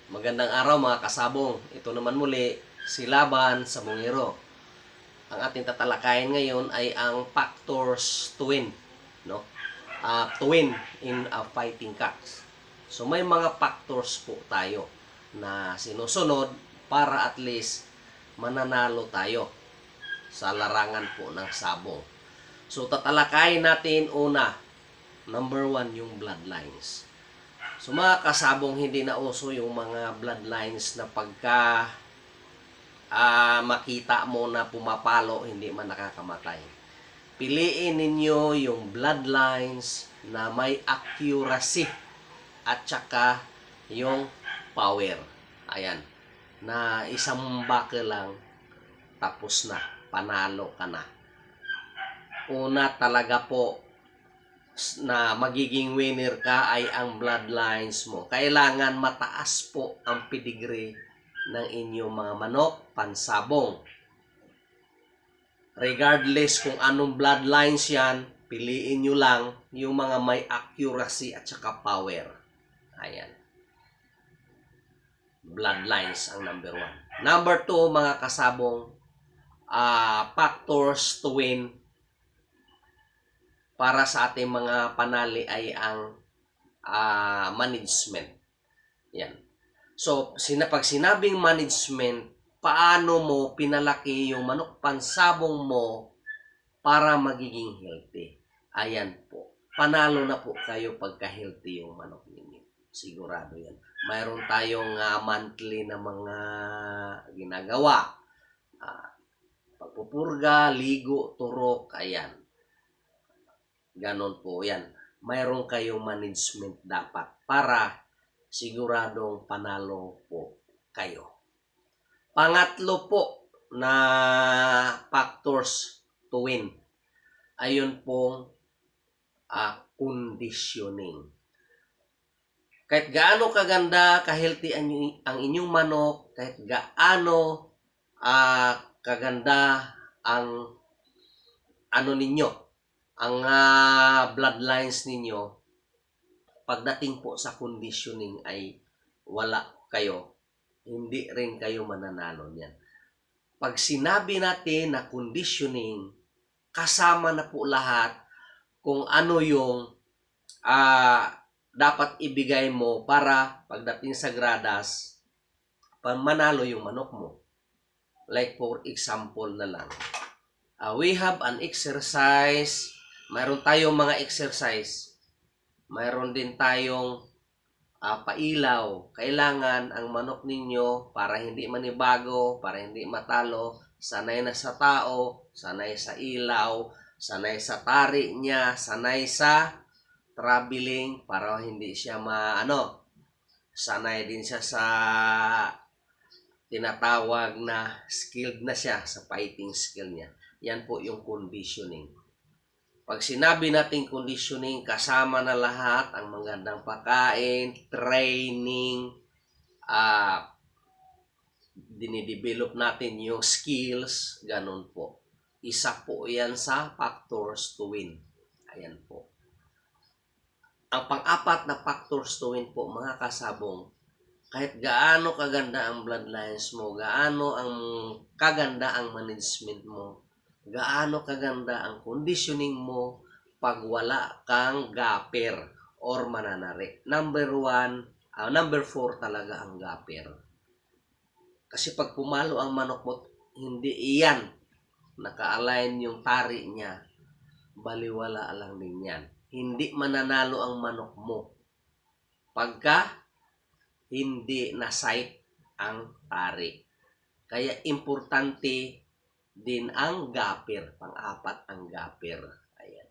Magandang araw mga kasabong. Ito naman muli si Laban sa Bungiro. Ang ating tatalakayin ngayon ay ang factors to win, no? To win in a fighting cocks. So may mga factors po tayo na sinusunod para at least mananalo tayo sa larangan po ng sabong. So tatalakayin natin una, number 1 yung bloodlines. So mga kasabong, hindi na uso yung mga bloodlines na pagka makita mo na pumapalo, hindi man nakakamatay. Piliin ninyo yung bloodlines na may accuracy at saka yung power. Ayan. Na isang baka lang, tapos na. Panalo ka na. Una talaga po na magiging winner ka ay ang bloodlines mo. Kailangan mataas po ang pedigree ng inyong mga manok pansabong. Regardless kung anong bloodlines yan, piliin nyo lang yung mga may accuracy at saka power. Ayan. Bloodlines ang number 1. Number 2, mga kasabong, factors to win para sa ating mga panali ay ang management. Yan. So, pag sinabing management, paano mo pinalaki yung manok pansabong mo para magiging healthy? Ayan po. Panalo na po kayo pagka healthy yung manok ninyo. Sigurado yan. Mayroon tayong monthly na mga ginagawa. Pagpupurga, ligo, turok, ayan. Ganon po yan. Mayroon kayong management dapat para siguradong panalo po kayo. Pangatlo po na factors to win. Ayun pong conditioning. Kahit gaano kaganda, ka-healthy ang inyong manok, kahit gaano kaganda ang ninyo, ang bloodlines ninyo, pagdating po sa conditioning ay wala kayo, hindi rin kayo mananalo niyan. Pag sinabi natin na conditioning, kasama na po lahat kung ano yung dapat ibigay mo para pagdating sa gradas, manalo yung manok mo. Like for example na lang, we have an exercise. Mayroon tayong mga exercise. Mayroon din tayong pailaw. Kailangan ang manok ninyo, para hindi manibago, para hindi matalo, sanay na sa tao, sanay sa ilaw, sanay sa tari niya, sanay sa traveling, para hindi siya sanay din siya sa tinatawag na skilled na siya sa fighting skill niya. Yan po yung conditioning. Pag sinabi natin conditioning, kasama na lahat ang magandang pagkain, training, dinidevelop natin yung skills, ganun po. Isa po yan sa factors to win. Ayan po. Ang pang-apat na factors to win po, mga kasabong, kahit gaano kaganda ang bloodlines mo, gaano ang kaganda ang management mo, gaano kaganda ang conditioning mo, pag wala kang gaper or mananari. Number 4 talaga ang gaper. Kasi pag pumalo ang manok mo, hindi iyan naka-align yung tari niya, baliwala lang din yan. Hindi mananalo ang manok mo pagka hindi na sight ang tari. Kaya importante din ang gaper. Pang-apat ang gaper. Ayan.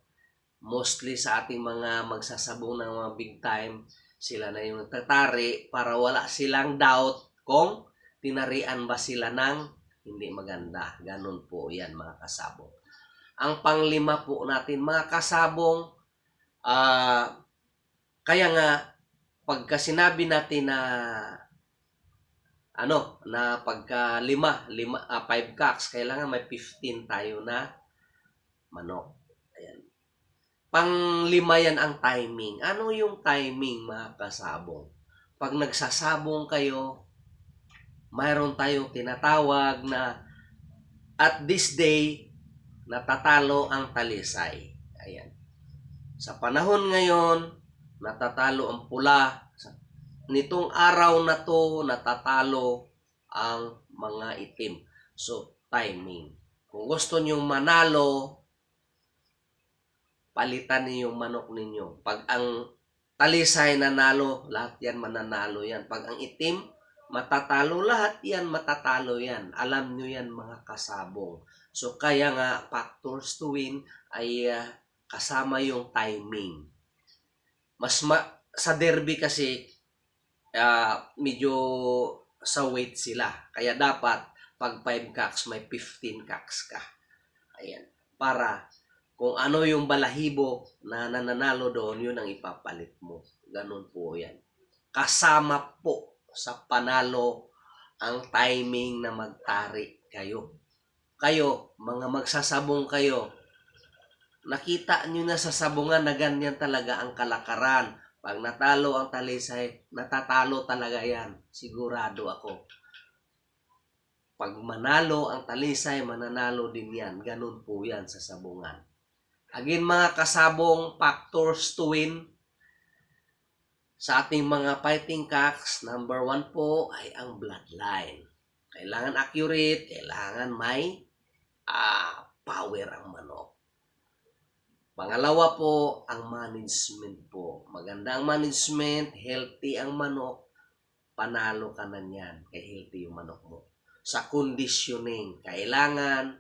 Mostly sa ating mga magsasabong ng mga big time, sila na yung nagtatari para wala silang doubt kung tinarian ba sila ng hindi maganda. Ganun po yan, mga kasabong. Ang panglima po natin, mga kasabong, kaya nga pagka sinabi natin na na pagka 5 cocks, kailangan may 15 tayo na manok. Ayan. Pang-5 yan ang timing. Ano yung timing, mga kasabong? pag nagsasabong kayo, mayroon tayong tinatawag na at this day, natatalo ang talisay. Ayan. Sa panahon ngayon, natatalo ang pula. Nitong araw na to, natatalo ang mga itim. So, timing. Kung gusto nyo manalo, palitan niyo yung manok ninyo. Pag ang talisay nanalo, lahat yan mananalo yan. Pag ang itim, matatalo lahat yan, matatalo yan. Alam nyo yan mga kasabong. So, kaya nga, factors to win ay kasama yung timing. Sa derby kasi, medyo sa weight sila. Kaya dapat, pag 5 cocks, may 15 cocks ka. Ayan. Para, kung ano yung balahibo na nananalo doon, yun ang ipapalit mo. Ganun po yan. Kasama po sa panalo ang timing na magtari kayo. Kayo, mga magsasabong kayo, nakita nyo na sa sabungan na ganyan talaga ang kalakaran. Pag natalo ang talisay, natatalo talaga yan. Sigurado ako. Pag manalo ang talisay, mananalo din yan. Ganun po yan sa sabungan. Again mga kasabong, factors to win sa ating mga fighting cocks, number 1 po ay ang bloodline. Kailangan accurate, kailangan may power ang manok. Pangalawa po, ang management po. Maganda ang management, healthy ang manok, panalo ka na niyan kay healthy yung manok mo. Sa conditioning, kailangan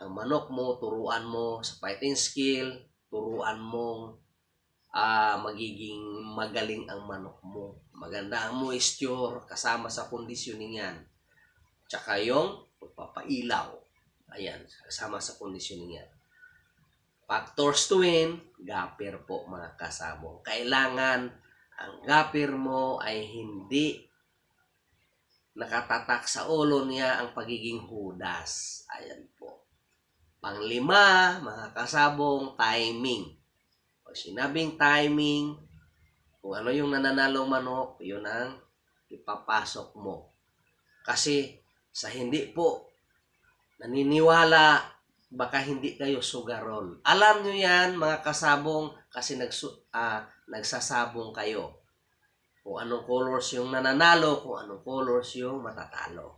ang manok mo, turuan mo sa fighting skill, turuan mong magiging magaling ang manok mo. Maganda ang moisture, kasama sa conditioning yan. Tsaka yung pagpapailaw. Ayan, kasama sa conditioning yan. Factors to win, gapir po mga kasabong. Kailangan ang gapir mo ay hindi nakatatak sa ulo niya ang pagiging hudas. Ayan po. Panglima, mga kasabong, timing. Pag sinabing timing, kung ano yung nananalong manok, yun ang ipapasok mo. Kasi sa hindi po naniniwala, baka hindi kayo sugarol. Alam nyo yan, mga kasabong, kasi nagsasabong kayo. Kung anong colors yung nananalo, kung anong colors yung matatalo.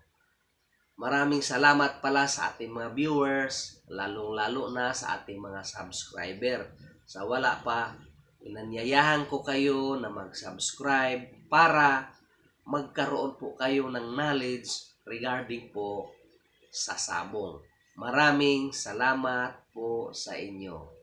Maraming salamat pala sa ating mga viewers, lalong-lalo na sa ating mga subscriber. Sa wala pa, inanyayahan ko kayo na mag-subscribe para magkaroon po kayo ng knowledge regarding po sa sabong. Maraming salamat po sa inyo.